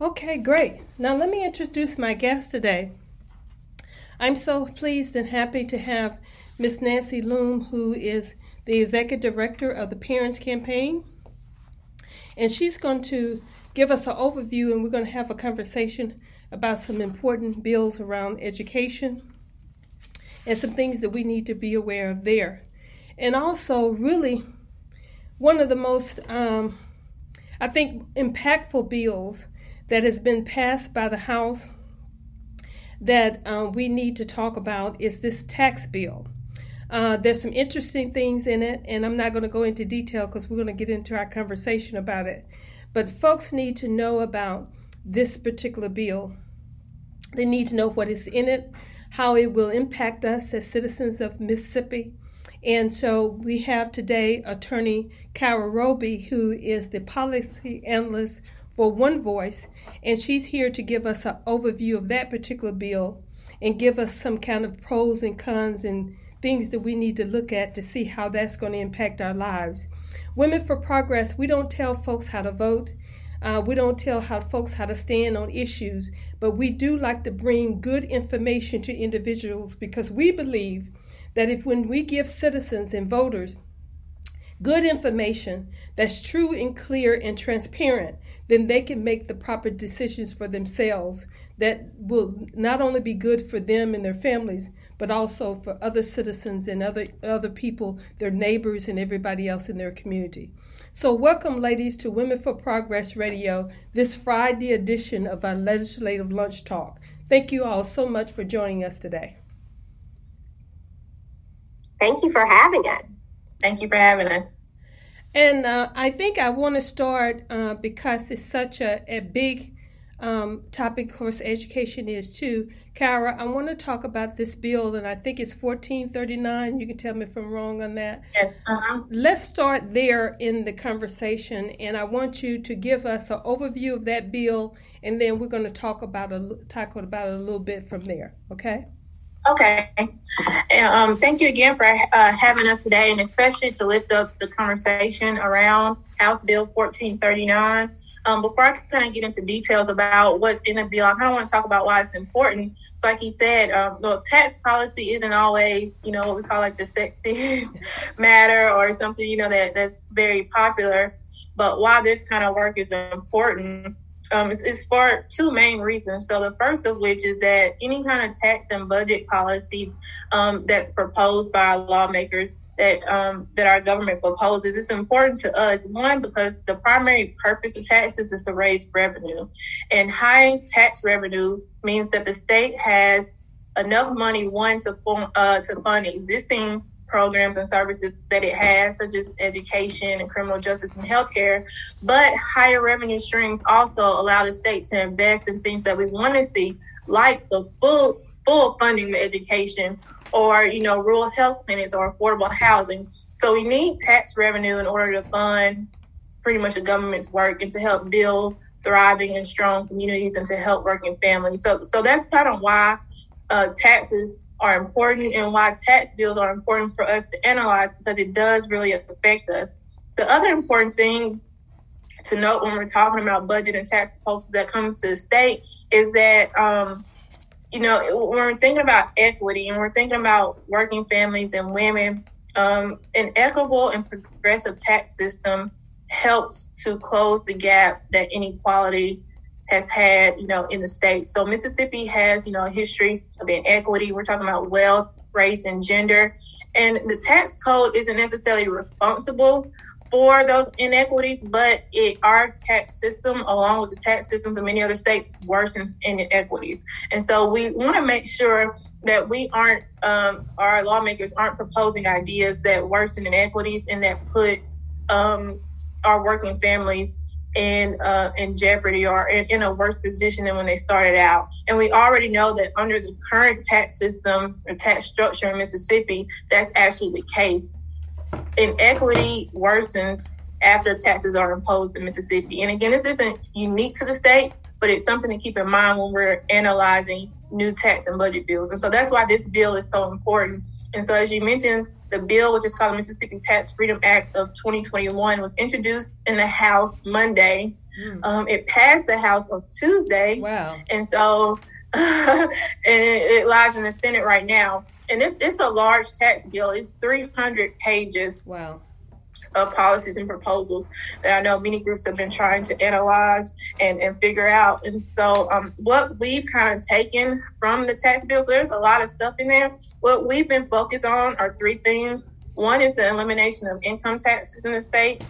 Okay, great. Now let me introduce my guest today. I'm so pleased and happy to have Miss Nancy Loom, who is the Executive Director of the Parents Campaign. And she's going to give us an overview, and we're going to have a conversation about some important bills around education and some things that we need to be aware of there. And also, really, one of the most, I think, impactful bills that has been passed by the House that we need to talk about is this tax bill. There's some interesting things in it, and I'm not going to go into detail because we're going to get into our conversation about it. But folks need to know about this particular bill. They need to know what is in it, how it will impact us as citizens of Mississippi. And so we have today Attorney Kyra Roby, who is the policy analyst for One Voice, and she's here to give us an overview of that particular bill and give us some kind of pros and cons and things that we need to look at to see how that's going to impact our lives. Women for Progress, we don't tell folks how to vote. We don't tell folks how to stand on issues, but we do like to bring good information to individuals because we believe that when we give citizens and voters good information that's true and clear and transparent, then they can make the proper decisions for themselves that will not only be good for them and their families, but also for other citizens and other people, their neighbors and everybody else in their community. So welcome, ladies, to Women for Progress Radio, this Friday edition of our Legislative Lunch Talk. Thank you all so much for joining us today. Thank you for having us. Thank you for having us. And I think I want to start because it's such a big topic. Of course, education is too. Kyra, I want to talk about this bill, and I think it's 1439. You can tell me if I'm wrong on that. Yes. Let's start there in the conversation, and I want you to give us an overview of that bill, and then we're going to talk about it a little bit from there. Okay? Okay. Thank you again for having us today, and especially to lift up the conversation around House Bill 1439. Before I kind of get into details about what's in the bill, I kind of want to talk about why it's important. So like you said, tax policy isn't always, what we call like the sexiest matter or something, that's very popular. But why this kind of work is important is for two main reasons. So the first of which is that any kind of tax and budget policy that's proposed by lawmakers that our government proposes, it's important to us. One, because the primary purpose of taxes is to raise revenue. And high tax revenue means that the state has enough money, one, to fund existing programs and services that it has, such as education and criminal justice and healthcare. But higher revenue streams also allow the state to invest in things that we want to see, like the full funding of education or, rural health clinics or affordable housing. So we need tax revenue in order to fund pretty much the government's work and to help build thriving and strong communities and to help working families. So that's kind of why taxes are important and why tax bills are important for us to analyze, because it does really affect us. The other important thing to note when we're talking about budget and tax proposals that comes to the state is that, when we're thinking about equity and we're thinking about working families and women, an equitable and progressive tax system helps to close the gap that inequality has had, in the state. So Mississippi has, a history of inequity. We're talking about wealth, race, and gender. And the tax code isn't necessarily responsible for those inequities, but our tax system, along with the tax systems of many other states, worsens inequities. And so we want to make sure that we aren't, our lawmakers aren't proposing ideas that worsen inequities and that put our working families in jeopardy or in a worse position than when they started out. And we already know that under the current tax system or tax structure in Mississippi, that's actually the case. Inequity worsens after taxes are imposed in Mississippi. And again, this isn't unique to the state, but it's something to keep in mind when we're analyzing new tax and budget bills. And so that's why this bill is so important. And so as you mentioned, the bill, which is called the Mississippi Tax Freedom Act of 2021, was introduced in the House Monday. It passed the House on Tuesday. Wow. And so and it lies in the Senate right now. And it's a large tax bill. It's 300 pages. Wow. Of policies and proposals that I know many groups have been trying to analyze and figure out. And so what we've kind of taken from the tax bill, so there's a lot of stuff in there. What we've been focused on are three things. One is the elimination of income taxes in the state.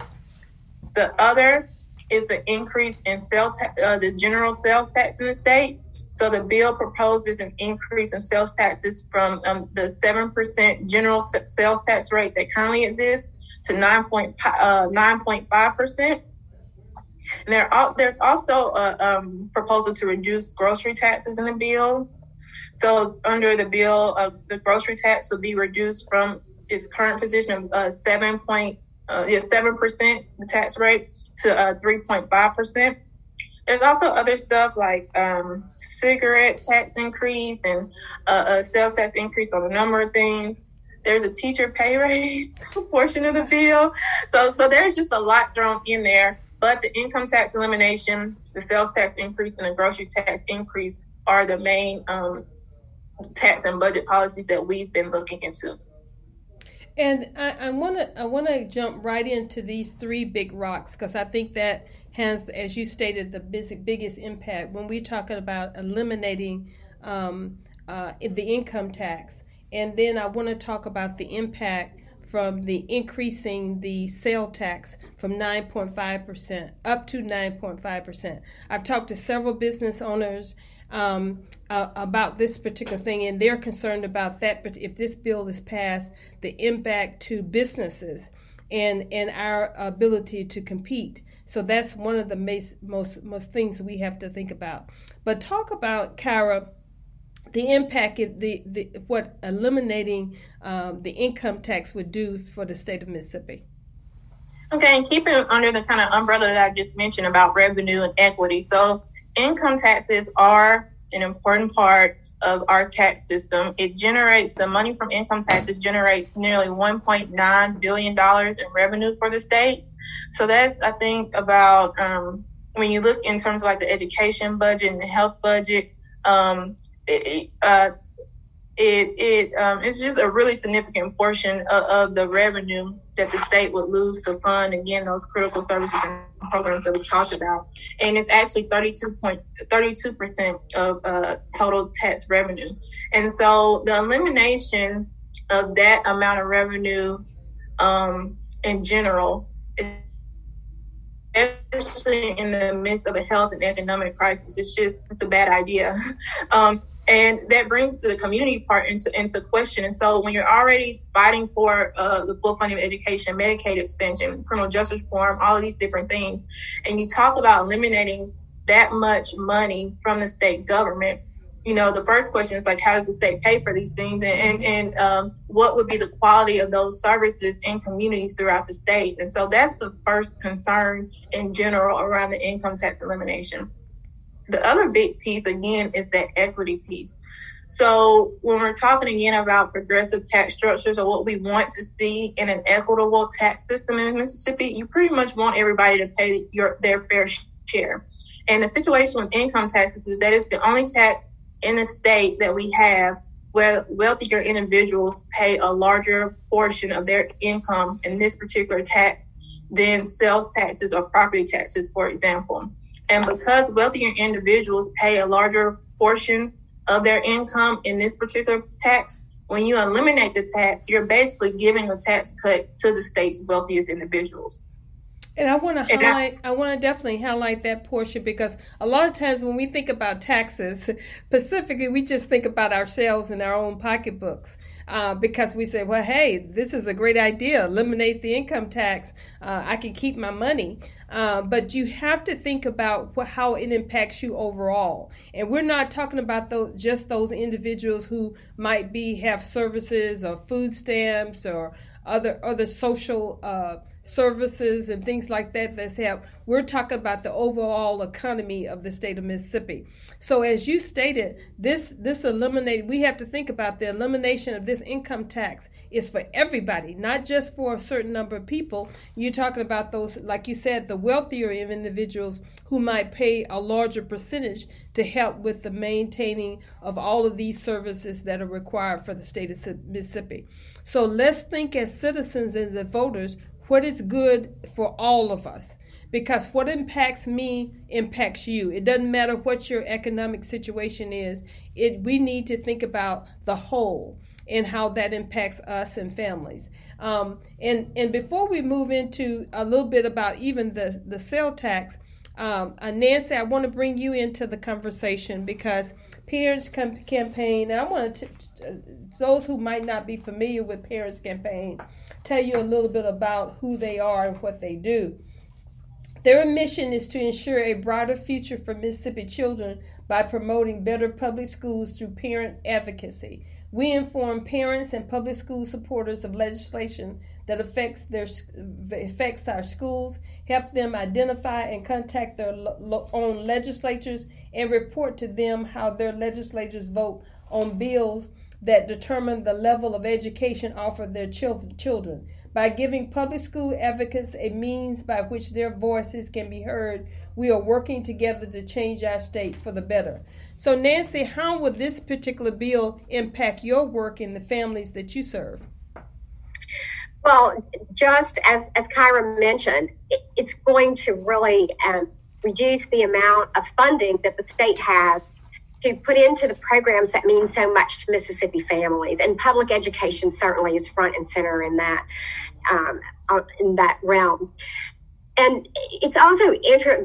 The other is the increase in the general sales tax in the state. So the bill proposes an increase in sales taxes from the 7% general sales tax rate that currently exists to 9.5%. And there's also a proposal to reduce grocery taxes in the bill. So under the bill, the grocery tax will be reduced from its current position of 7%, the tax rate, to 3.5%. There's also other stuff like cigarette tax increase and a sales tax increase on a number of things. There's a teacher pay raise portion of the bill. So there's just a lot thrown in there. But the income tax elimination, the sales tax increase, and the grocery tax increase are the main tax and budget policies that we've been looking into. And I want to jump right into these three big rocks, because I think that has, as you stated, the biggest impact when we're talking about eliminating the income tax. And then I want to talk about the impact from the increasing the sale tax from 9.5% up to 9.5%. I've talked to several business owners about this particular thing, and they're concerned about that. But if this bill is passed, the impact to businesses and our ability to compete. So that's one of the most things we have to think about. But talk about, Kyra, the impact what eliminating the income tax would do for the state of Mississippi. Okay, and keeping under the kind of umbrella that I just mentioned about revenue and equity. So income taxes are an important part of our tax system. It generates, the money from income taxes generates nearly $1.9 billion in revenue for the state. So that's, I think, about, when you look in terms of like the education budget and the health budget, it's just a really significant portion of the revenue that the state would lose to fund, again, those critical services and programs that we talked about. And it's actually 32% of total tax revenue. And so the elimination of that amount of revenue in general, especially in the midst of a health and economic crisis, it's a bad idea. And that brings the community part into question. And so when you're already fighting for the full funding of education, Medicaid expansion, criminal justice reform, all of these different things, and you talk about eliminating that much money from the state government, you know, the first question is like, how does the state pay for these things? And what would be the quality of those services in communities throughout the state? And so that's the first concern in general around the income tax elimination. The other big piece, again, is that equity piece. So when we're talking again about progressive tax structures or what we want to see in an equitable tax system in Mississippi, you pretty much want everybody to pay their fair share. And the situation with income taxes is that it's the only tax in the state that we have where wealthier individuals pay a larger portion of their income in this particular tax than sales taxes or property taxes, for example. And because wealthier individuals pay a larger portion of their income in this particular tax, when you eliminate the tax, you're basically giving a tax cut to the state's wealthiest individuals. And I want to definitely highlight that portion, because a lot of times when we think about taxes, specifically, we just think about ourselves and our own pocketbooks, because we say, well, hey, this is a great idea. Eliminate the income tax. I can keep my money. But you have to think about how it impacts you overall. And we're not talking about just those individuals who might have services or food stamps or other social services and things like that that's helped. We're talking about the overall economy of the state of Mississippi. So as you stated, this eliminate, we have to think about the elimination of this income tax is for everybody, not just for a certain number of people. You're talking about those, like you said, the wealthier individuals who might pay a larger percentage to help with the maintaining of all of these services that are required for the state of Mississippi. So let's think as citizens and as voters, what is good for all of us? Because what impacts me impacts you. It doesn't matter what your economic situation is. We need to think about the whole and how that impacts us and families. And before we move into a little bit about even the sale tax, Nancy, I want to bring you into the conversation because Parents Campaign, and I want to, those who might not be familiar with Parents Campaign, tell you a little bit about who they are and what they do. Their mission is to ensure a brighter future for Mississippi children by promoting better public schools through parent advocacy. We inform parents and public school supporters of legislation that affects our schools, help them identify and contact their own legislatures, and report to them how their legislators vote on bills that determine the level of education offered their children. By giving public school advocates a means by which their voices can be heard, we are working together to change our state for the better. So, Nancy, how will this particular bill impact your work and the families that you serve? Well, just as Kyra mentioned, it's going to really reduce the amount of funding that the state has to put into the programs that mean so much to Mississippi families. And public education certainly is front and center in that realm. And it's also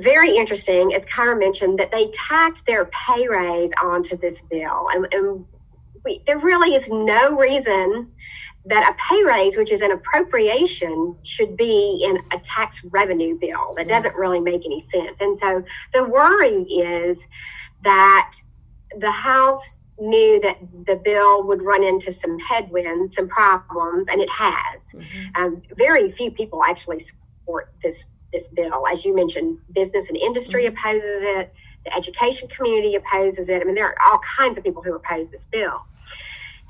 very interesting, as Kyra mentioned, that they tacked their pay raise onto this bill. And there really is no reason that a pay raise, which is an appropriation, should be in a tax revenue bill. That doesn't really make any sense. And so the worry is that the House knew that the bill would run into some headwinds, some problems, and it has. Mm-hmm. Very few people actually support this bill. As you mentioned, business and industry mm-hmm. opposes it. The education community opposes it. I mean, there are all kinds of people who oppose this bill.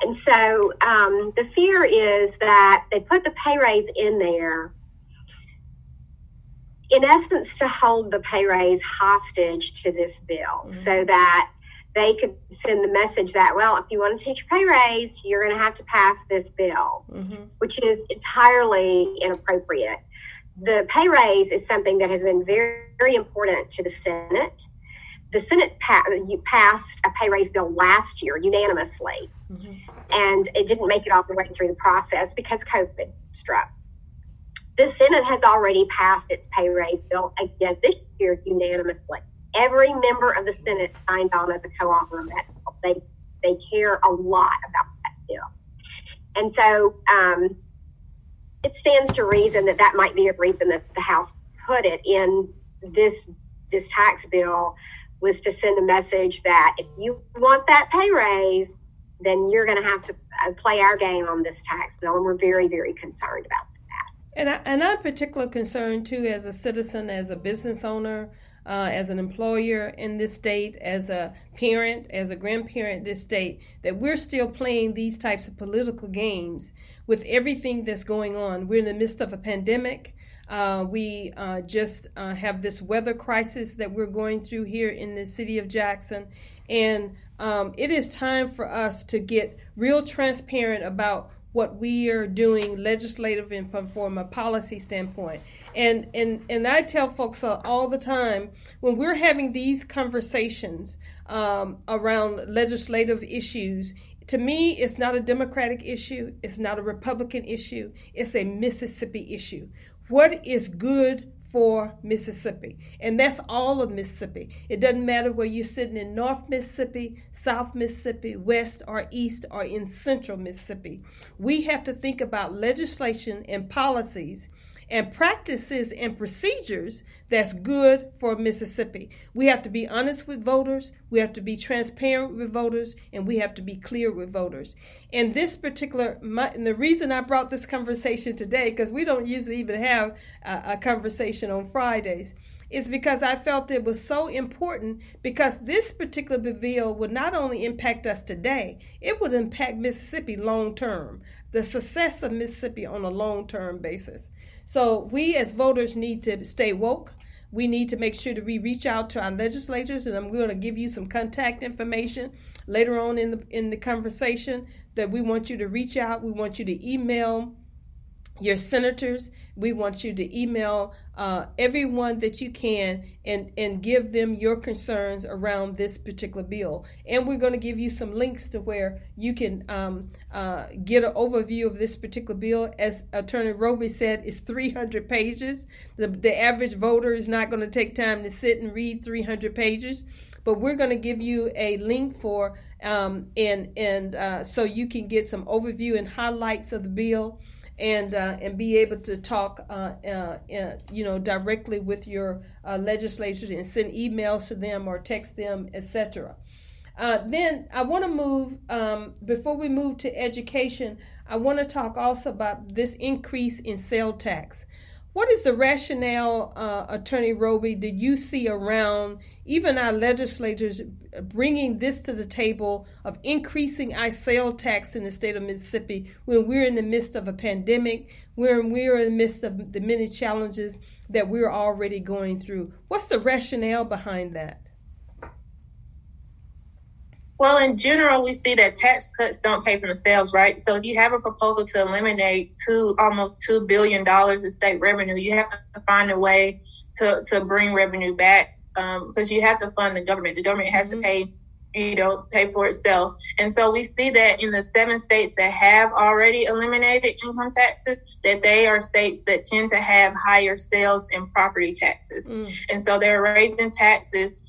And so the fear is that they put the pay raise in there, in essence, to hold the pay raise hostage to this bill, mm-hmm. so that they could send the message that, well, if you want to teach a pay raise, you're going to have to pass this bill, mm-hmm. which is entirely inappropriate. The pay raise is something that has been very, very important to the Senate. The Senate passed a pay raise bill last year unanimously, mm-hmm. and it didn't make it all the way through the process because COVID struck. The Senate has already passed its pay raise bill again this year unanimously. Every member of the Senate signed on as a co-author of that bill. They care a lot about that bill. And so it stands to reason that might be a reason that the House put it in this tax bill, was to send a message that if you want that pay raise, then you're going to have to play our game on this tax bill. And we're very, very concerned about that. And I'm particularly concerned, too, as a citizen, as a business owner, as an employer in this state, as a parent, as a grandparent in this state, that we're still playing these types of political games with everything that's going on. We're in the midst of a pandemic. We just have this weather crisis that we're going through here in the city of Jackson. And it is time for us to get real transparent about what we are doing legislative and from a policy standpoint. And I tell folks all the time, when we're having these conversations around legislative issues, to me, it's not a Democratic issue. It's not a Republican issue. It's a Mississippi issue. What is good for Mississippi? And that's all of Mississippi. It doesn't matter where you're sitting in North Mississippi, South Mississippi, West or East, or in Central Mississippi. We have to think about legislation and policies and practices and procedures that's good for Mississippi. We have to be honest with voters, we have to be transparent with voters, and we have to be clear with voters. And this particular, and the reason I brought this conversation today, because we don't usually even have a conversation on Fridays, is because I felt it was so important, because this particular bill would not only impact us today, it would impact Mississippi long term, the success of Mississippi on a long term basis. So we as voters need to stay woke. We need to make sure that we reach out to our legislators, and I'm going to give you some contact information later on in the conversation that we want you to reach out. We want you to email your senators. We want you to email everyone that you can and give them your concerns around this particular bill. And we're going to give you some links to where you can get an overview of this particular bill. As Attorney Roby said, it's 300 pages. The average voter is not going to take time to sit and read 300 pages. But we're going to give you a link for so you can get some overview and highlights of the bill. And be able to talk, directly with your legislators and send emails to them or text them, etc. Then I want to move, before we move to education, I want to talk also about this increase in sales tax. What is the rationale, Attorney Roby, did you see around even our legislators bringing this to the table of increasing our sales tax in the state of Mississippi when we're in the midst of a pandemic, we're in the midst of the many challenges that we're already going through? What's the rationale behind that? Well, in general, we see that tax cuts don't pay for themselves, right? So if you have a proposal to eliminate almost $2 billion in state revenue, you have to find a way to bring revenue back, because you have to fund the government. The government has to pay for itself. And so we see that in the 7 states that have already eliminated income taxes, that they are states that tend to have higher sales and property taxes. And so they're raising taxes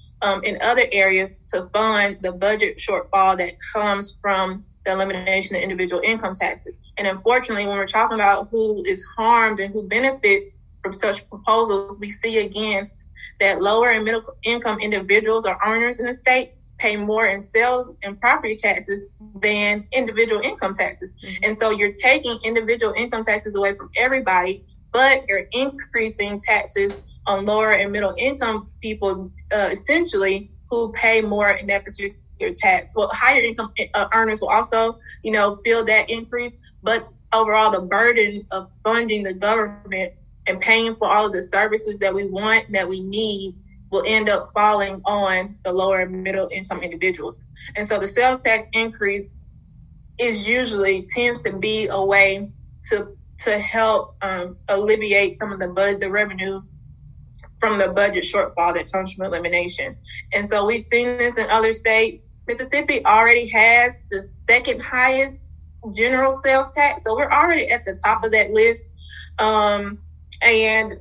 in other areas to fund the budget shortfall that comes from the elimination of individual income taxes. And unfortunately, when we're talking about who is harmed and who benefits from such proposals, we see again that lower and middle income individuals or earners in the state pay more in sales and property taxes than individual income taxes. And so you're taking individual income taxes away from everybody, but you're increasing taxes on lower and middle income people, essentially, who pay more in that particular tax. Well, higher income earners will also, feel that increase. But overall, the burden of funding the government and paying for all of the services that we want, that we need, will end up falling on the lower and middle income individuals. And so the sales tax increase tends to be a way to help alleviate some of the revenue from the budget shortfall that comes from elimination. And so we've seen this in other states. Mississippi already has the second highest general sales tax. So we're already at the top of that list. And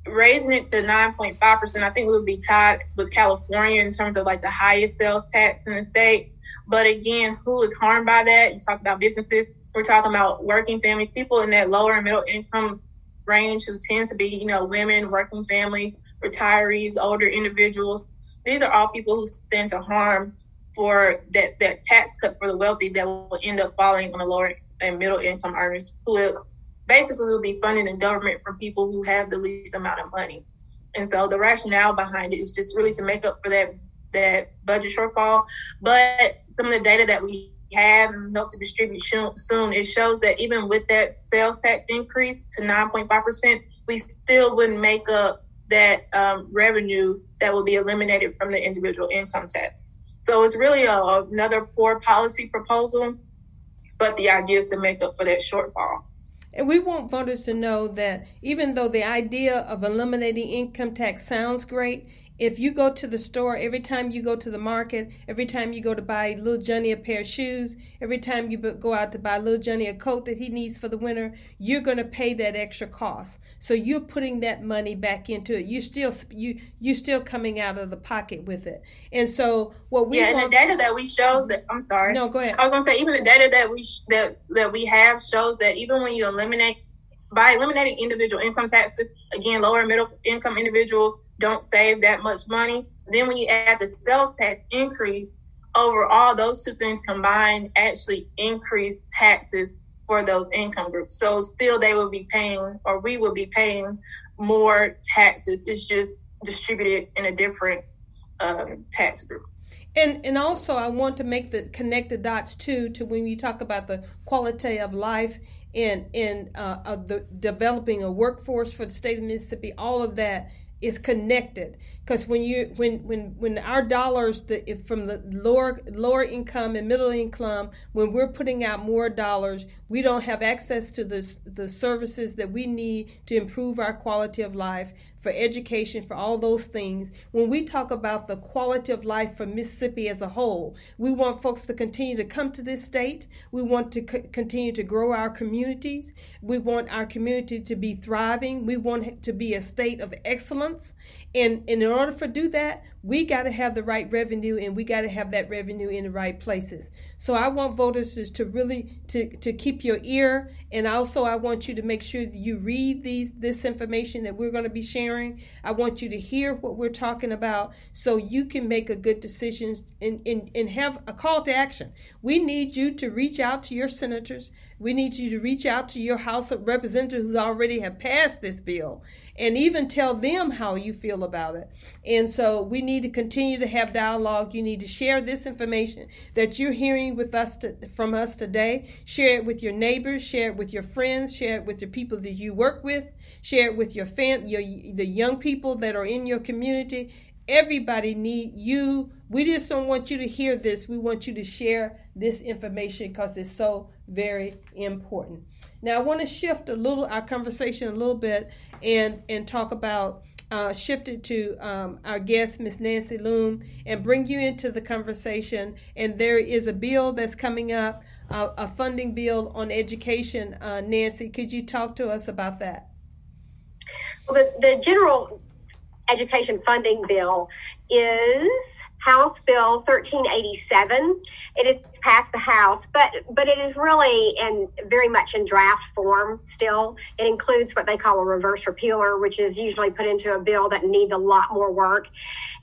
raising it to 9.5%, I think we would be tied with California in terms of like the highest sales tax in the state. But again, who is harmed by that? You talk about businesses. We're talking about working families, people in that lower and middle income range who tend to be, women, working families, retirees, older individuals. These are all people who stand to harm for that tax cut for the wealthy that will end up falling on the lower and middle income earners, who will be funding the government from people who have the least amount of money. And so the rationale behind it is just really to make up for that budget shortfall. But some of the data that we have and hope to distribute soon, it shows that even with that sales tax increase to 9.5%, we still wouldn't make up that revenue that will be eliminated from the individual income tax. So it's really another poor policy proposal, but the idea is to make up for that shortfall. And we want voters to know that even though the idea of eliminating income tax sounds great, if you go to the store, every time you go to the market, every time you go to buy little Johnny a pair of shoes, every time you go out to buy little Johnny a coat that he needs for the winter, you're going to pay that extra cost. So you're putting that money back into it. You're still coming out of the pocket with it. And so what we and the data that we shows that I'm sorry. No, go ahead. I was going to say even the data that we have shows that even when you eliminate by eliminating individual income taxes, again, lower and middle income individuals don't save that much money. Then when you add the sales tax increase, overall, those two things combined actually increase taxes for those income groups. So still they will be paying, or we will be paying more taxes. It's just distributed in a different tax group. And also I want to connect the dots too to when you talk about the quality of life and the developing a workforce for the state of Mississippi. All of that is connected, because when our dollars from the lower income and middle income, when we're putting out more dollars, we don't have access to the services that we need to improve our quality of life, for education, for all those things. When we talk about the quality of life for Mississippi as a whole, we want folks to continue to come to this state. We want to continue to grow our communities. We want our community to be thriving. We want it to be a state of excellence. And in order for do that, we got to have the right revenue, and we got to have that revenue in the right places. So I want voters to really to keep your ear, and also I want you to make sure that you read this information that we're going to be sharing. I want you to hear what we're talking about so you can make a good decision and have a call to action. We need you to reach out to your senators. We need you to reach out to your House of Representatives who already have passed this bill, and even tell them how you feel about it. And so we need to continue to have dialogue. You need to share this information that you're hearing with us from us today. Share it with your neighbors, share it with your friends, share it with the people that you work with, share it with your the young people that are in your community. Everybody need you. We just don't want you to hear this. We want you to share this information because it's so very important. Now I want to shift our conversation a little bit and talk about shift it to our guest, Ms. Nancy Loom, and bring you into the conversation. And there is a bill that's coming up, a funding bill on education. Nancy, could you talk to us about that? Well, the general education funding bill is House Bill 1387. It has passed the House, but it is really very much in draft form still. It includes what they call a reverse repealer, which is usually put into a bill that needs a lot more work.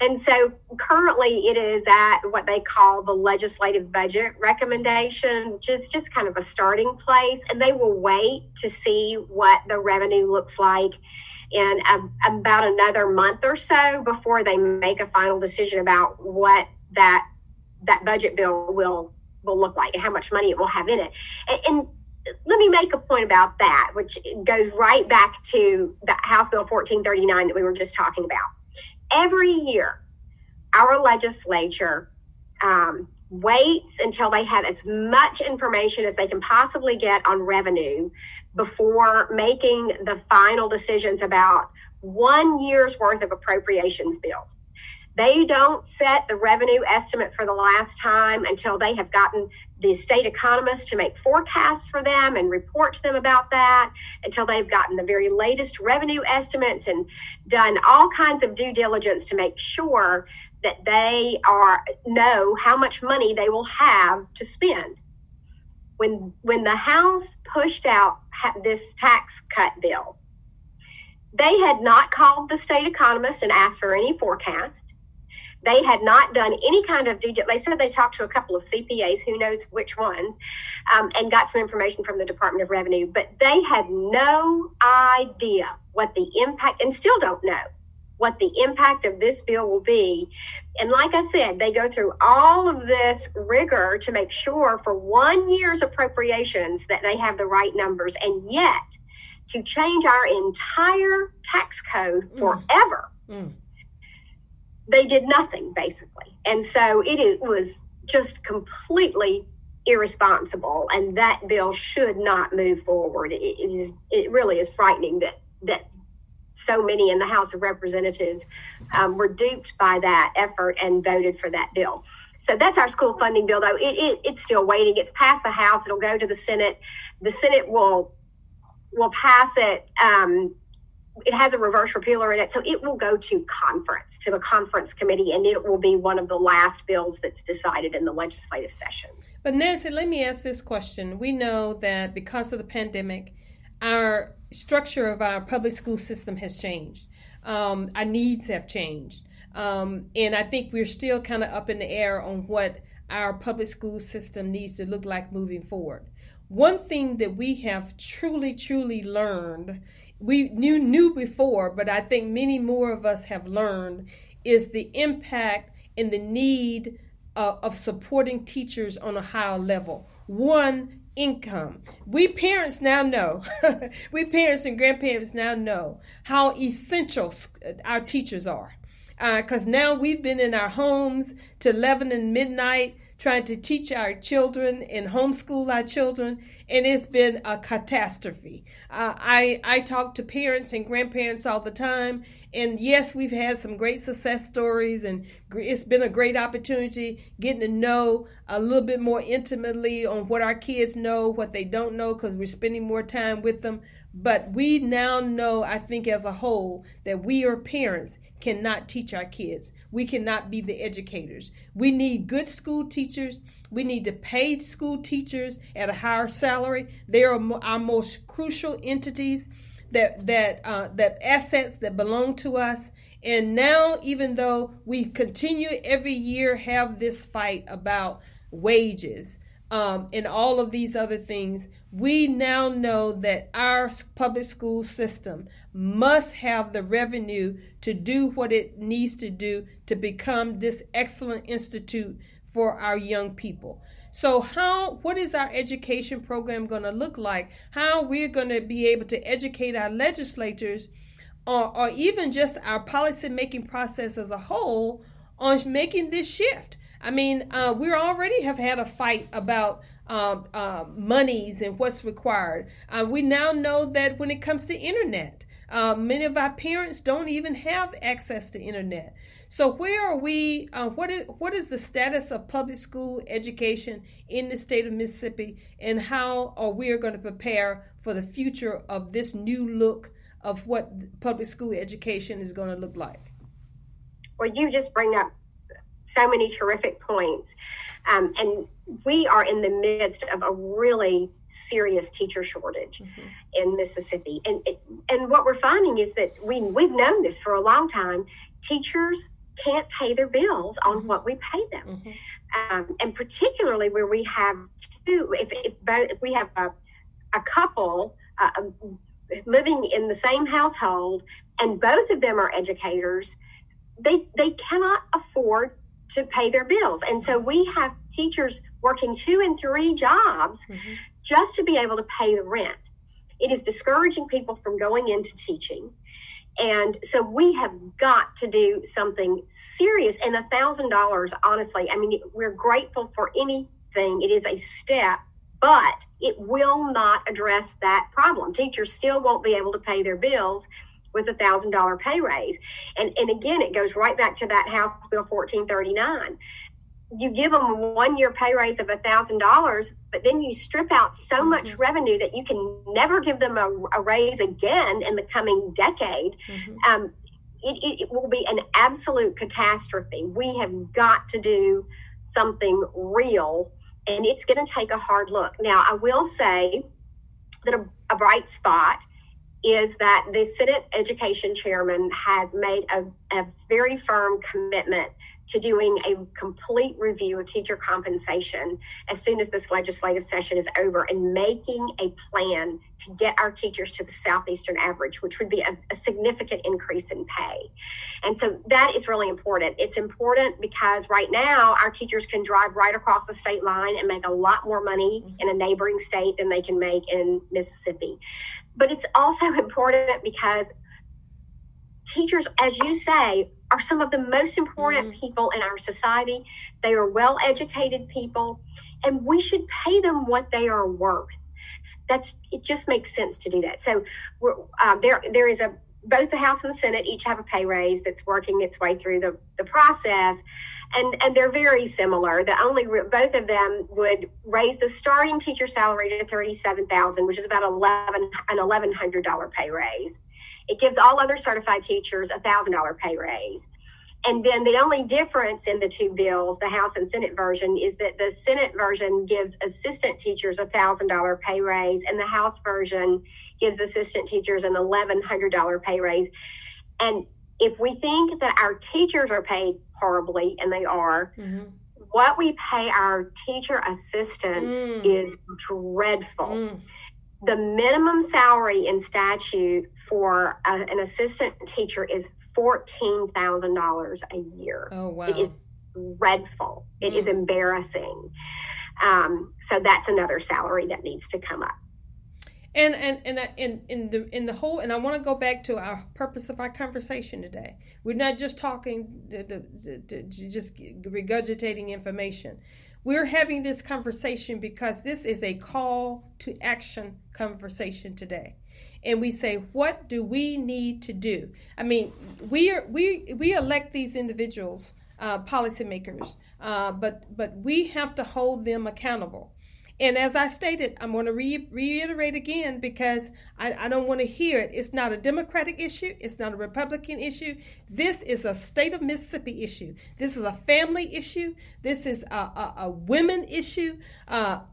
And so currently it is at what they call the legislative budget recommendation, which is just kind of a starting place. And they will wait to see what the revenue looks like in about another month or so before they make a final decision about what that budget bill will look like and how much money it will have in it. And let me make a point about that, which goes right back to the House Bill 1439 that we were just talking about. Every year, our legislature waits until they have as much information as they can possibly get on revenue before making the final decisions about 1 year's worth of appropriations bills. They don't set the revenue estimate for the last time until they have gotten the state economists to make forecasts for them and report to them about that, until they've gotten the very latest revenue estimates and done all kinds of due diligence to make sure that they know how much money they will have to spend. When the House pushed out this tax cut bill, they had not called the state economist and asked for any forecast. They had not done any kind of due diligence. They said they talked to a couple of CPAs, who knows which ones, and got some information from the Department of Revenue. But they had no idea what the impact, and still don't know, what the impact of this bill will be. And like I said, they go through all of this rigor to make sure for 1 year's appropriations that they have the right numbers. And yet, to change our entire tax code forever, they did nothing, basically. And so it was just completely irresponsible, and that bill should not move forward. It really is frightening that so many in the House of Representatives were duped by that effort and voted for that bill. So that's our school funding bill, though. It's still waiting. It's passed the House. It'll go to the Senate. The Senate will pass it. It has a reverse repealer in it, so it will go to the conference committee, and it will be one of the last bills that's decided in the legislative session. But Nancy, let me ask this question. We know that because of the pandemic, our structure of our public school system has changed. Our needs have changed. And I think we're still kind of up in the air on what our public school system needs to look like moving forward. One thing that we have truly learned, we knew before, but I think many more of us have learned, is the impact and the need of supporting teachers on a higher level. One, income. We parents now know, we parents and grandparents now know how essential our teachers are. Because now we've been in our homes till 11 and midnight trying to teach our children and homeschool our children, and it's been a catastrophe. I talk to parents and grandparents all the time, and yes, we've had some great success stories, and it's been a great opportunity getting to know a little bit more intimately on what our kids know, what they don't know, because we're spending more time with them. But we now know, I think as a whole, that we are parents cannot teach our kids. We cannot be the educators. We need good school teachers. We need to pay school teachers at a higher salary. They are our most crucial entities, that assets that belong to us. And now, even though we continue every year have this fight about wages, and all of these other things, we now know that our public school system must have the revenue to do what it needs to do to become this excellent institute for our young people. So what is our education program going to look like? How we're going to be able to educate our legislators, or even just our policy making process as a whole, on making this shift? I mean, we already have had a fight about monies and what's required. We now know that when it comes to internet, many of our parents don't even have access to internet. So where are we? What is the status of public school education in the state of Mississippi, and how are we going to prepare for the future of this new look of what public school education is going to look like? Well, you just bring up so many terrific points. And we are in the midst of a really serious teacher shortage in Mississippi. And what we're finding is that we've known this for a long time. Teachers can't pay their bills on what we pay them. And particularly where we have if we have a couple living in the same household and both of them are educators, they cannot afford to pay their bills. And so we have teachers working 2 and 3 jobs just to be able to pay the rent. It is discouraging people from going into teaching. And so we have got to do something serious. And $1,000, honestly, I mean, we're grateful for anything. It is a step, but it will not address that problem. Teachers still won't be able to pay their bills with $1,000 pay raise. And again, it goes right back to that House Bill 1439. You give them a 1-year pay raise of $1,000, but then you strip out so much revenue that you can never give them a raise again in the coming decade. It will be an absolute catastrophe. We have got to do something real, and it's going to take a hard look. Now, I will say that a bright spot is that the Senate Education Chairman has made a very firm commitment to doing a complete review of teacher compensation as soon as this legislative session is over, and making a plan to get our teachers to the Southeastern average, which would be a significant increase in pay. And so that is really important. It's important because right now our teachers can drive right across the state line and make a lot more money in a neighboring state than they can make in Mississippi. But it's also important because teachers, as you say, are some of the most important people in our society. They are well-educated people, and we should pay them what they are worth. It just makes sense to do that. So there is both the House and the Senate each have a pay raise that's working its way through the process, and they're very similar. Both of them would raise the starting teacher salary to $37,000, which is about an $1,100 pay raise. It gives all other certified teachers $1,000 pay raise. And then the only difference in the two bills, the House and Senate version, is that the Senate version gives assistant teachers a $1,000 pay raise, and the House version gives assistant teachers an $1,100 pay raise. And if we think that our teachers are paid horribly, and they are, what we pay our teacher assistants is dreadful. The minimum salary in statute for an assistant teacher is $14,000 a year. Oh, wow. It is dreadful. It is embarrassing. So that's another salary that needs to come up. And in the whole, and I want to go back to our purpose of our conversation today. We're not just talking, just regurgitating information. We're having this conversation because this is a call to action conversation today. And we say, what do we need to do? I mean, we elect these individuals, policymakers, but we have to hold them accountable. And as I stated, I'm going to reiterate again because I don't want to hear it. It's not a Democratic issue. It's not a Republican issue. This is a state of Mississippi issue. This is a family issue. This is a women issue.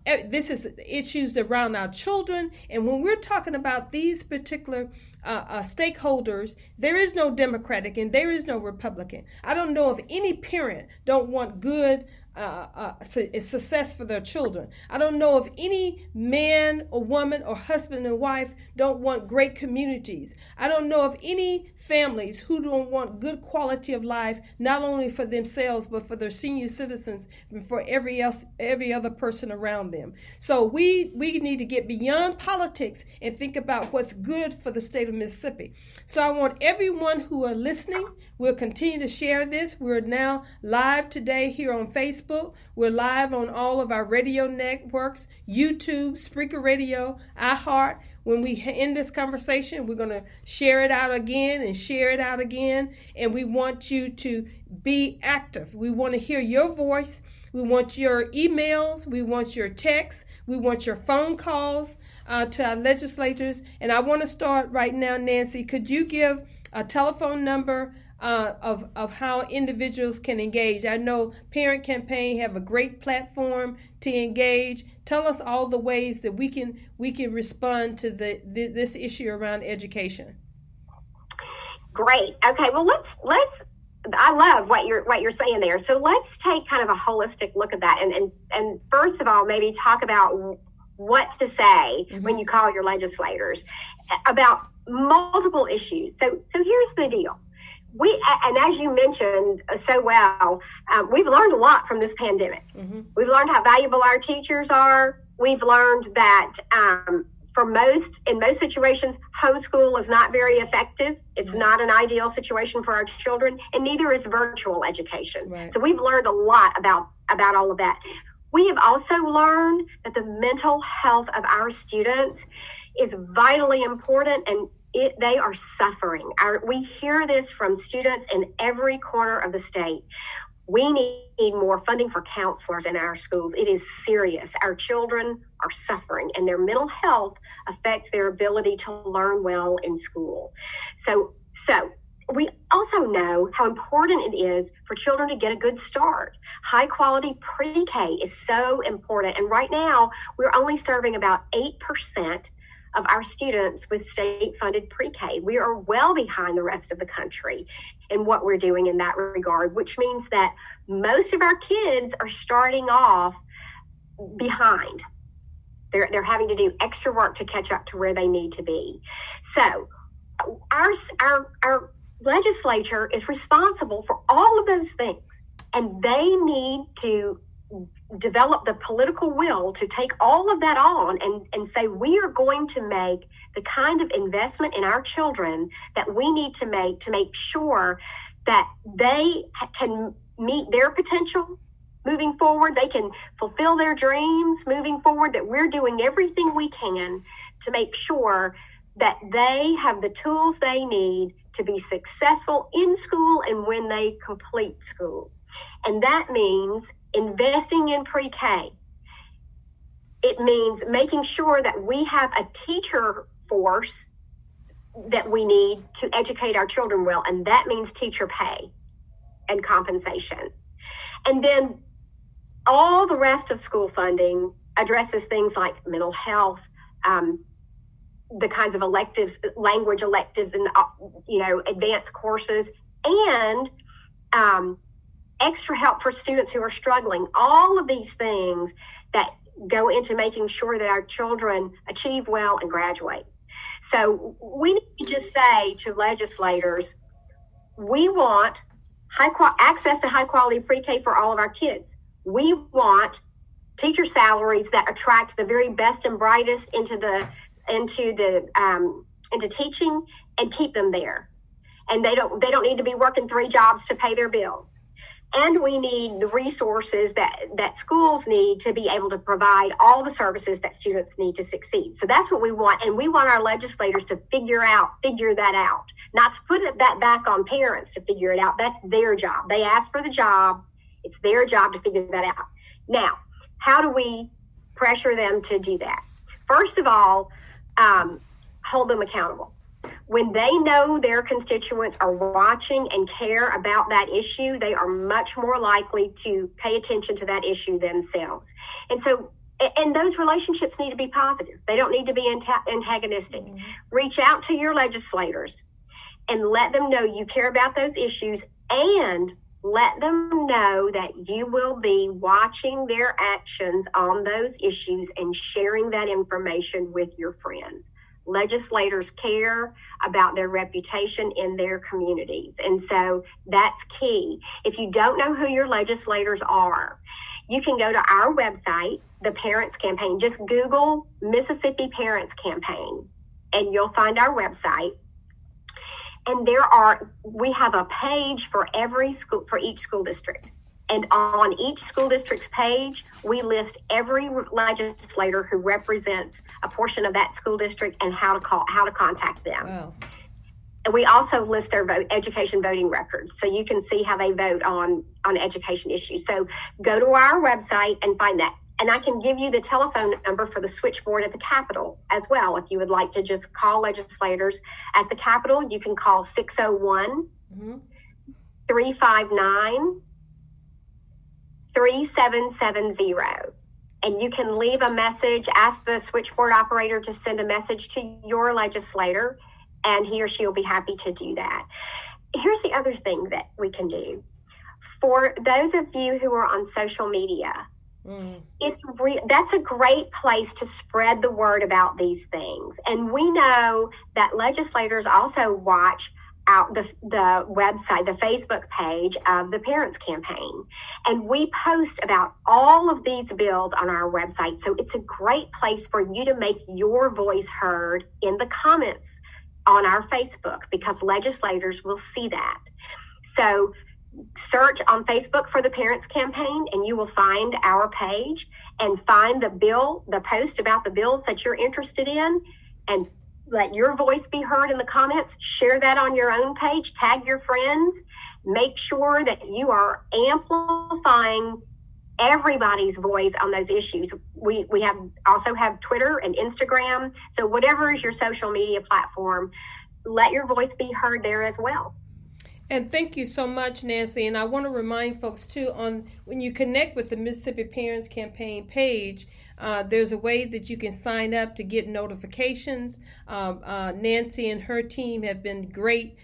This is issues around our children. And when we're talking about these particular stakeholders, there is no Democratic and there is no Republican. I don't know if any parent don't want good success for their children. I don't know if any man or woman or husband and wife don't want great communities. I don't know of any families who don't want good quality of life, not only for themselves, but for their senior citizens and for every other person around them. So we need to get beyond politics and think about what's good for the state of Mississippi. So I want everyone who are listening, we'll continue to share this. We're now live today here on Facebook. We're live on all of our radio networks, YouTube, Spreaker Radio, iHeart. When we end this conversation, we're going to share it out again and share it out again. And we want you to be active. We want to hear your voice. We want your emails. We want your texts. We want your phone calls to our legislators. And I want to start right now, Nancy. Could you give a telephone number of how individuals can engage? I know Parent Campaign have a great platform to engage. Tell us all the ways that we can respond to this issue around education. Great. Okay. Well, let's. I love what you're saying there. So let's take kind of a holistic look at that, and first of all, maybe talk about what to say when you call your legislators about multiple issues. So here's the deal. And as you mentioned so well, we've learned a lot from this pandemic. We've learned how valuable our teachers are. We've learned that in most situations, homeschool is not very effective. It's not an ideal situation for our children, and neither is virtual education. Right. So we've learned a lot about all of that. We have also learned that the mental health of our students is vitally important, and they are suffering. We hear this from students in every corner of the state. We need more funding for counselors in our schools. It is serious. Our children are suffering, and their mental health affects their ability to learn well in school. So we also know how important it is for children to get a good start. High quality pre-K is so important. And right now, we're only serving about 8% of our students with state-funded pre-K. We are well behind the rest of the country in what we're doing in that regard, which means that most of our kids are starting off behind. They're having to do extra work to catch up to where they need to be. So our legislature is responsible for all of those things, and they need to develop the political will to take all of that on and say, we are going to make the kind of investment in our children that we need to make sure that they can meet their potential moving forward. They can fulfill their dreams moving forward, that we're doing everything we can to make sure that they have the tools they need to be successful in school and when they complete school. And that means investing in pre-K. It means making sure that we have a teacher force that we need to educate our children well, and that means teacher pay. and compensation. And then all the rest of school funding addresses things like mental health, the kinds of electives, language electives, and advanced courses, and extra help for students who are struggling. All of these things that go into making sure that our children achieve well and graduate. So we need to just say to legislators, we want access to high quality pre-K for all of our kids. We want teacher salaries that attract the very best and brightest into teaching and keep them there. And they don't need to be working 3 jobs to pay their bills. And we need the resources that schools need to be able to provide all the services that students need to succeed. So that's what we want. And we want our legislators to figure that out, not to put that back on parents to figure it out. That's their job. They asked for the job. It's their job to figure that out. Now, how do we pressure them to do that? First of all, hold them accountable. When they know their constituents are watching and care about that issue, they are much more likely to pay attention to that issue themselves. And those relationships need to be positive. They don't need to be antagonistic. Mm-hmm. Reach out to your legislators and let them know you care about those issues, and let them know that you will be watching their actions on those issues and sharing that information with your friends. Legislators care about their reputation in their communities. And so that's key. If you don't know who your legislators are, you can go to our website, the Parents Campaign. Just Google Mississippi Parents Campaign and you'll find our website. And we have a page for each school district. And on each school district's page, we list every legislator who represents a portion of that school district and how to contact them. Wow. And we also list their education voting records, so you can see how they vote on education issues. So go to our website and find that. And I can give you the telephone number for the switchboard at the Capitol as well. If you would like to just call legislators at the Capitol, you can call 601 359 3770, and you can leave a message. Ask the switchboard operator to send a message to your legislator, and he or she will be happy to do that. Here's the other thing that we can do. For those of you who are on social media, that's a great place to spread the word about these things. And we know that legislators also watch out the website, the Facebook page of the Parents Campaign. And we post about all of these bills on our website. So it's a great place for you to make your voice heard in the comments on our Facebook, because legislators will see that. So search on Facebook for the Parents Campaign and you will find our page, and find the post about the bills that you're interested in, and let your voice be heard in the comments. Share that on your own page. Tag your friends. Make sure that you are amplifying everybody's voice on those issues. We also have Twitter and Instagram. So whatever is your social media platform, let your voice be heard there as well. And thank you so much, Nancy. And I want to remind folks, too, when you connect with the Mississippi Parents Campaign page, there's a way that you can sign up to get notifications. Nancy and her team have been great.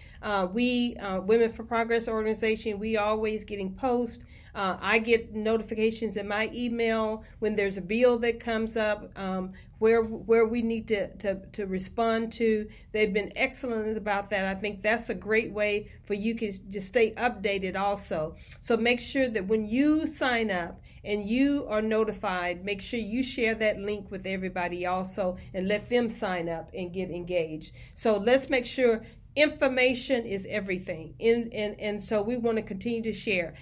We, Women for Progress organization, we always getting posts. I get notifications in my email when there's a bill that comes up, where we need to respond to. They've been excellent about that. I think that's a great way for you to just stay updated also. So make sure that when you sign up and you are notified, make sure you share that link with everybody also and let them sign up and get engaged. So let's make sure information is everything, and so we want to continue to share.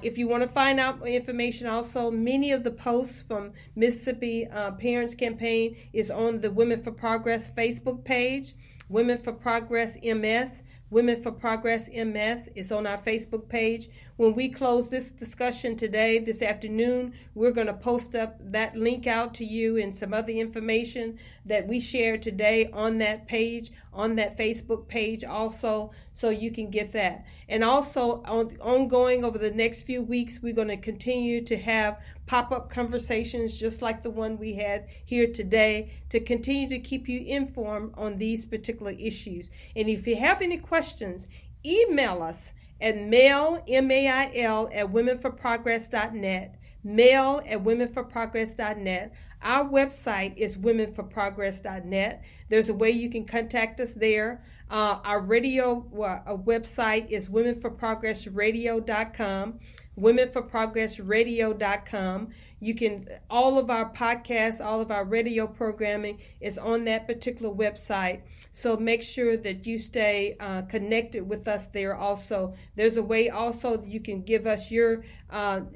If you want to find out more information also, many of the posts from Mississippi Parents Campaign is on the Women for Progress Facebook page. Women for Progress MS. Women for Progress MS is on our Facebook page. When we close this discussion today, this afternoon, we're going to post up that link out to you and some other information that we shared today on that page, on that Facebook page also. so you can get that. And also ongoing over the next few weeks, we're going to continue to have pop-up conversations just like the one we had here today to continue to keep you informed on these particular issues. And if you have any questions, email us at mail, M-A-I-L, at womenforprogress.net, mail@womenforprogress.net. Our website is womenforprogress.net. There's a way you can contact us there. Our radio website is womenforprogressradio.com, womenforprogressradio.com. You can, all of our podcasts, all of our radio programming is on that particular website. So make sure that you stay connected with us there also. There's a way also that you can give us your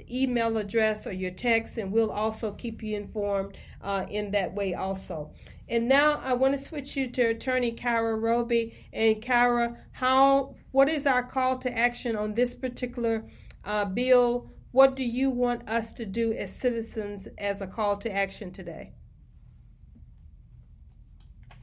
email address or your text, and we'll also keep you informed in that way also. And now I want to switch you to Attorney Kyra Roby. And Kyra, what is our call to action on this particular bill? What do you want us to do as citizens as a call to action today?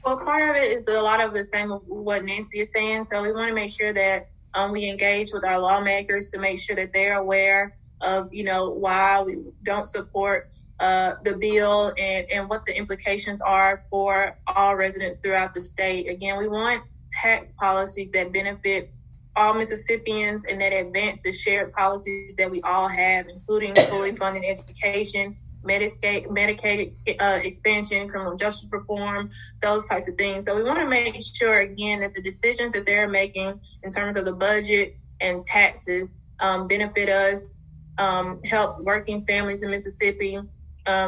Well, part of it is a lot of the same of what Nancy is saying. So we want to make sure that we engage with our lawmakers to make sure that they're aware of, why we don't support the bill and what the implications are for all residents throughout the state. Again, we want tax policies that benefit all Mississippians and that advance the shared policies that we all have, including fully funded education, Medicaid expansion, criminal justice reform, those types of things. So we want to make sure, again, that the decisions that they're making in terms of the budget and taxes benefit us, help working families in Mississippi,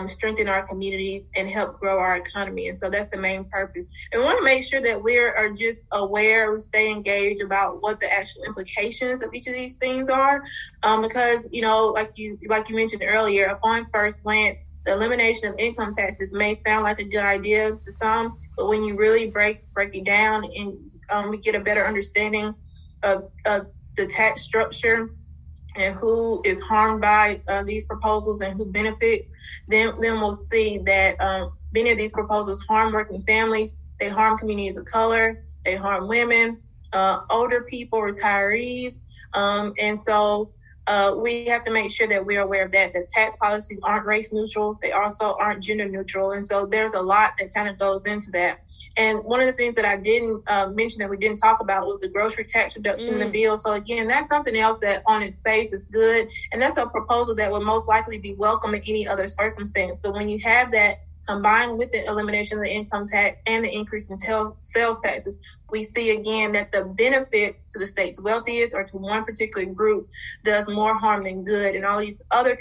strengthen our communities, and help grow our economy. And so that's the main purpose. And we want to make sure that we are just aware, we stay engaged about what the actual implications of each of these things are. Because, like you mentioned earlier, upon first glance, the elimination of income taxes may sound like a good idea to some, but when you really break it down and we get a better understanding of the tax structure and who is harmed by these proposals and who benefits, then we'll see that many of these proposals harm working families, they harm communities of color, they harm women, older people, retirees. And so we have to make sure that we're aware of that. The tax policies aren't race neutral. They also aren't gender neutral. And so there's a lot that kind of goes into that. And one of the things that I didn't mention that we didn't talk about was the grocery tax reduction in the bill. So again, that's something else that on its face is good. And that's a proposal that would most likely be welcome in any other circumstance. But when you have that combined with the elimination of the income tax and the increase in sales taxes, we see again that the benefit to the state's wealthiest or to one particular group does more harm than good. And all these other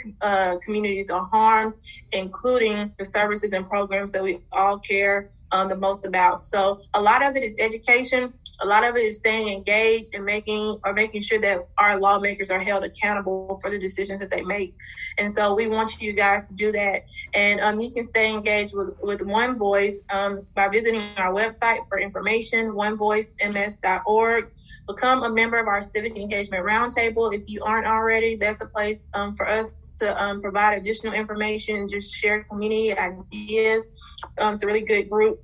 communities are harmed, including the services and programs that we all care the most about. So a lot of it is education. A lot of it is staying engaged and making sure that our lawmakers are held accountable for the decisions that they make. And so we want you guys to do that. And you can stay engaged with One Voice by visiting our website for information, onevoicems.org. Become a member of our Civic Engagement Roundtable. If you aren't already, that's a place for us to provide additional information, just share community ideas. It's a really good group,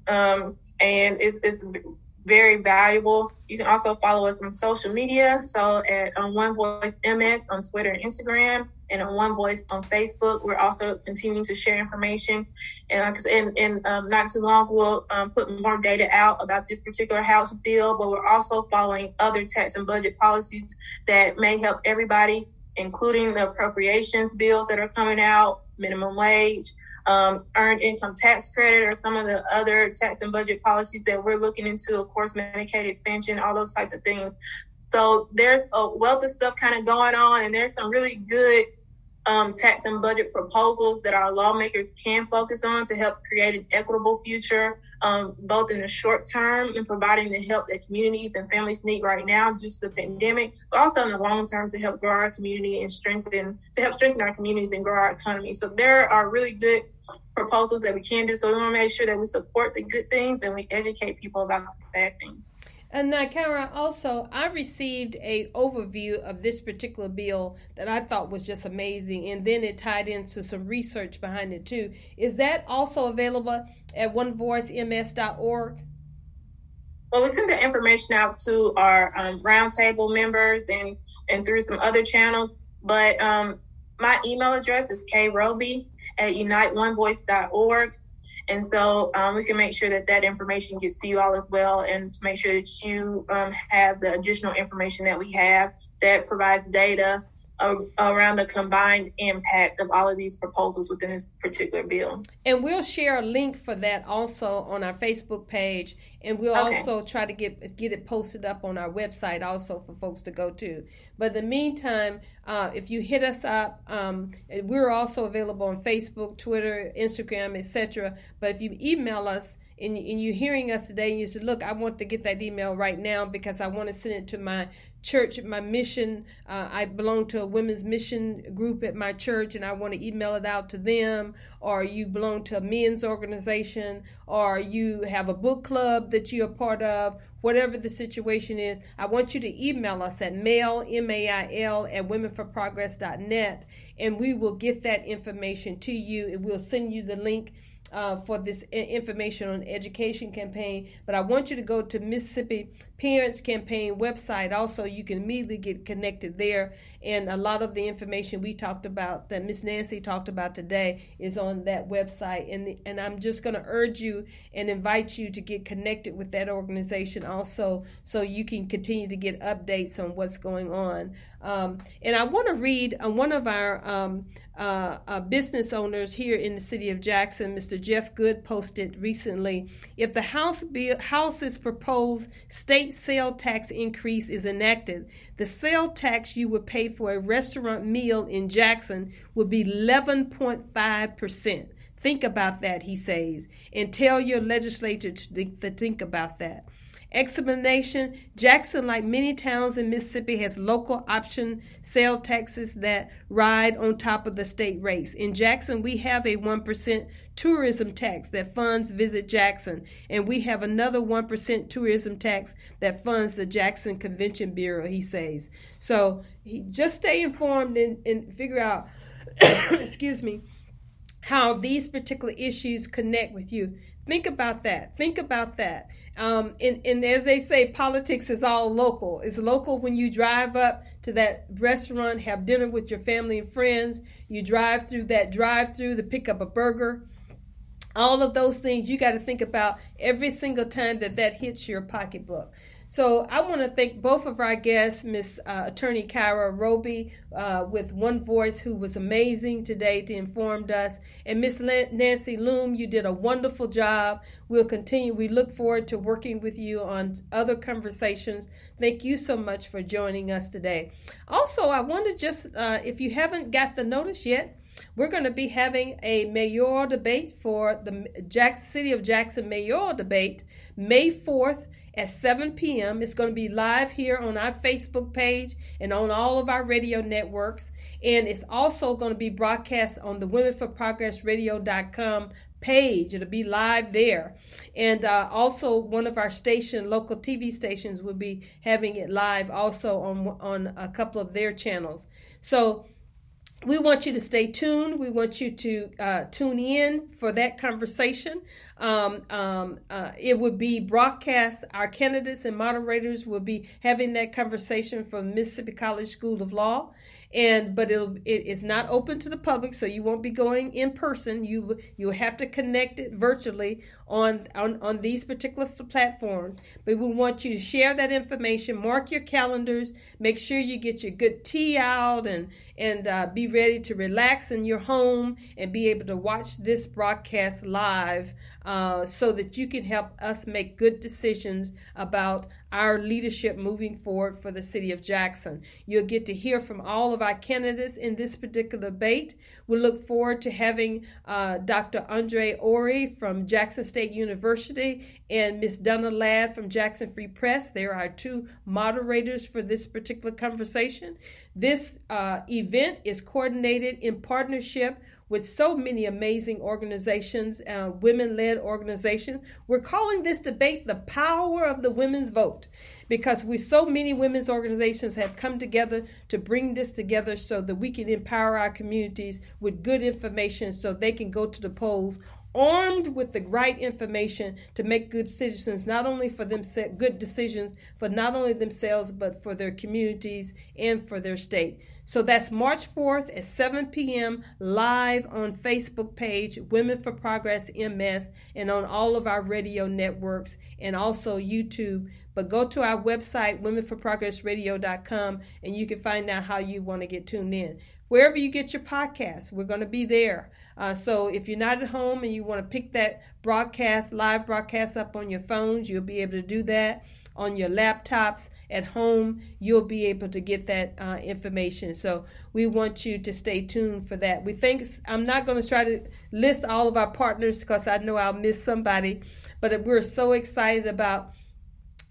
and it's very valuable. You can also follow us on social media. So at One Voice MS on Twitter and Instagram, and on One Voice on Facebook. We're also continuing to share information. And not too long, we'll put more data out about this particular House bill, but we're also following other tax and budget policies that may help everybody, including the appropriations bills that are coming out, minimum wage, earned income tax credit, or some of the other tax and budget policies that we're looking into, of course, Medicaid expansion, all those types of things. So there's a wealth of stuff kind of going on, and there's some really good tax and budget proposals that our lawmakers can focus on to help create an equitable future, both in the short term in providing the help that communities and families need right now due to the pandemic, but also in the long term to help grow our community and strengthen our communities and grow our economy. So there are really good proposals that we can do. So we want to make sure that we support the good things and we educate people about the bad things. And now, Kyra, also, I received an overview of this particular bill that I thought was just amazing, and then it tied into some research behind it, too. Is that also available at onevoicems.org? Well, we send the information out to our roundtable members and through some other channels. But my email address is kroby@uniteonevoice.org. And so we can make sure that information gets to you all as well, and to make sure that you have the additional information that we have that provides data around the combined impact of all of these proposals within this particular bill. And we'll share a link for that also on our Facebook page, and we'll also try to get it posted up on our website also for folks to go to. But in the meantime, if you hit us up, we're also available on Facebook, Twitter, Instagram, etc. But if you email us, and you're hearing us today, and you say, look, I want to get that email right now because I want to send it to my church, my mission. I belong to a women's mission group at my church, and I want to email it out to them. Or you belong to a men's organization, or you have a book club that you're a part of. Whatever the situation is, I want you to email us at mail, M-A-I-L, at womenforprogress.net, and we will get that information to you, and we'll send you the link for this information on education campaign. But I want you to go to Mississippi Parents Campaign website also. You can immediately get connected there, and a lot of the information we talked about, that Miss Nancy talked about today, is on that website. And I'm just going to urge you and invite you to get connected with that organization also, so you can continue to get updates on what's going on. And I want to read one of our business owners here in the city of Jackson, Mr. Jeff Good, posted recently, if the House's proposed state sale tax increase is enacted, the sale tax you would pay for a restaurant meal in Jackson would be 11.5%. Think about that, he says, and tell your legislature to think about that. Explanation: Jackson, like many towns in Mississippi, has local option sale taxes that ride on top of the state rates. In Jackson, we have a 1% tourism tax that funds Visit Jackson, and we have another 1% tourism tax that funds the Jackson Convention Bureau, he says. So just stay informed and figure out, excuse me, how these particular issues connect with you. Think about that. Think about that. And as they say, politics is all local. It's local when you drive up to that restaurant, have dinner with your family and friends. You drive through that drive-through to pick up a burger. All of those things you got to think about every single time that hits your pocketbook. So I want to thank both of our guests, Miss Attorney Kyra Roby with One Voice, who was amazing today to inform us, and Miss Nancy Loom. You did a wonderful job. We'll continue. We look forward to working with you on other conversations. Thank you so much for joining us today. Also, I want to just, if you haven't got the notice yet, we're going to be having a mayoral debate for the City of Jackson mayoral debate May 4th at 7 p.m. It's going to be live here on our Facebook page and on all of our radio networks. And it's also going to be broadcast on the womenforprogressradio.com page. It'll be live there. And also one of our local TV stations will be having it live also on a couple of their channels. So we want you to stay tuned. We want you to tune in for that conversation. It will be broadcast. Our candidates and moderators will be having that conversation from Mississippi College School of Law. But it is not open to the public, so you won't be going in person. You'll have to connect it virtually on these particular platforms. But we want you to share that information, mark your calendars, make sure you get your good tea out, and be ready to relax in your home and be able to watch this broadcast live, so that you can help us make good decisions about our leadership moving forward for the city of Jackson. You'll get to hear from all of our candidates in this particular debate. We look forward to having Dr. Andre Ori from Jackson State University and Miss Donna Ladd from Jackson Free Press. They're our two moderators for this particular conversation. This event is coordinated in partnership with so many amazing organizations, women-led organizations. We're calling this debate the power of the women's vote, because so many women's organizations have come together to bring this together so that we can empower our communities with good information so they can go to the polls armed with the right information to make good citizens, not only for them good decisions for not only themselves, but for their communities and for their state. So that's March 4th at 7 p.m. live on Facebook page, Women for Progress MS, and on all of our radio networks and also YouTube. But go to our website, womenforprogressradio.com, and you can find out how you want to get tuned in. Wherever you get your podcasts, we're going to be there. So if you're not at home and you want to pick that live broadcast up on your phones, you'll be able to do that. On your laptops at home, you'll be able to get that information. So we want you to stay tuned for that. I'm not going to try to list all of our partners because I know I'll miss somebody, but we're so excited about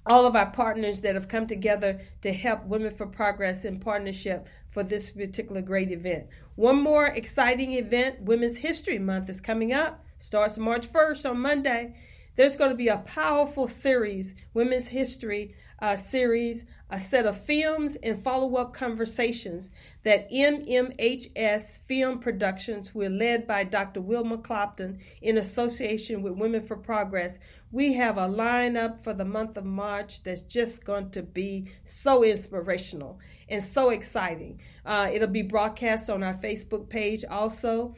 all of our partners that have come together to help Women for Progress in partnership for this particular great event. One more exciting event, Women's History Month, is coming up. Starts March 1st on Monday. There's going to be a powerful series, Women's History series, a set of films and follow-up conversations that MMHS Film Productions, who are led by Dr. Wilma Clopton in association with Women for Progress. We have a lineup for the month of March that's just going to be so inspirational and so exciting. It'll be broadcast on our Facebook page also.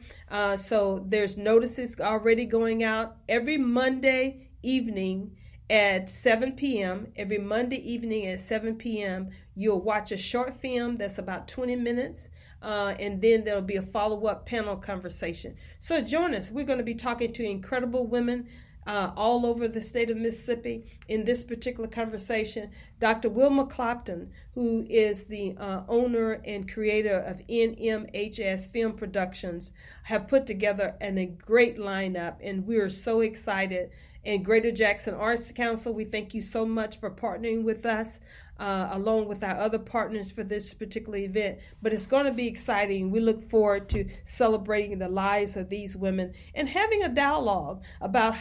So there's notices already going out every Monday evening at 7 p.m. Every Monday evening at 7 p.m. You'll watch a short film that's about 20 minutes. And then there'll be a follow-up panel conversation. So join us. We're going to be talking to incredible women all over the state of Mississippi in this particular conversation. Dr. Wilma Clopton, who is the owner and creator of NMHS Film Productions, have put together a great lineup, and we are so excited. And Greater Jackson Arts Council, we thank you so much for partnering with us, along with our other partners for this particular event. But it's going to be exciting. We look forward to celebrating the lives of these women and having a dialogue about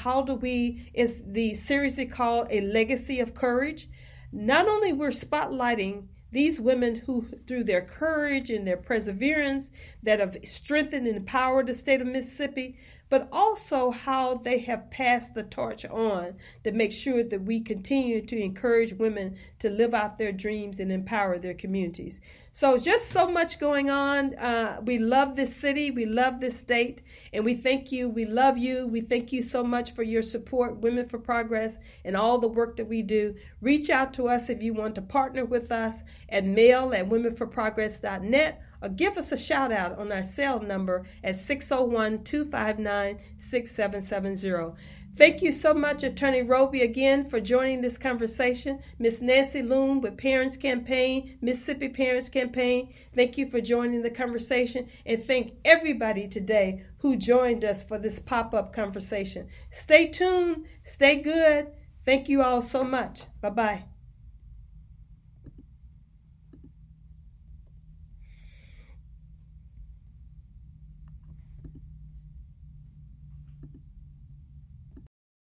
is the series called A Legacy of Courage. Not only we're spotlighting these women who, through their courage and their perseverance, that have strengthened and empowered the state of Mississippi, but also how they have passed the torch on to make sure that we continue to encourage women to live out their dreams and empower their communities. So just so much going on. We love this city. We love this state. And we thank you. We love you. We thank you so much for your support, Women for Progress, and all the work that we do. Reach out to us if you want to partner with us at mail@womenforprogress.net. Or give us a shout out on our cell number at 601-259-6770. Thank you so much, Attorney Roby, again for joining this conversation. Miss Nancy Loom with Parents Campaign, Mississippi Parents Campaign, thank you for joining the conversation. And thank everybody today who joined us for this pop-up conversation. Stay tuned. Stay good. Thank you all so much. Bye-bye.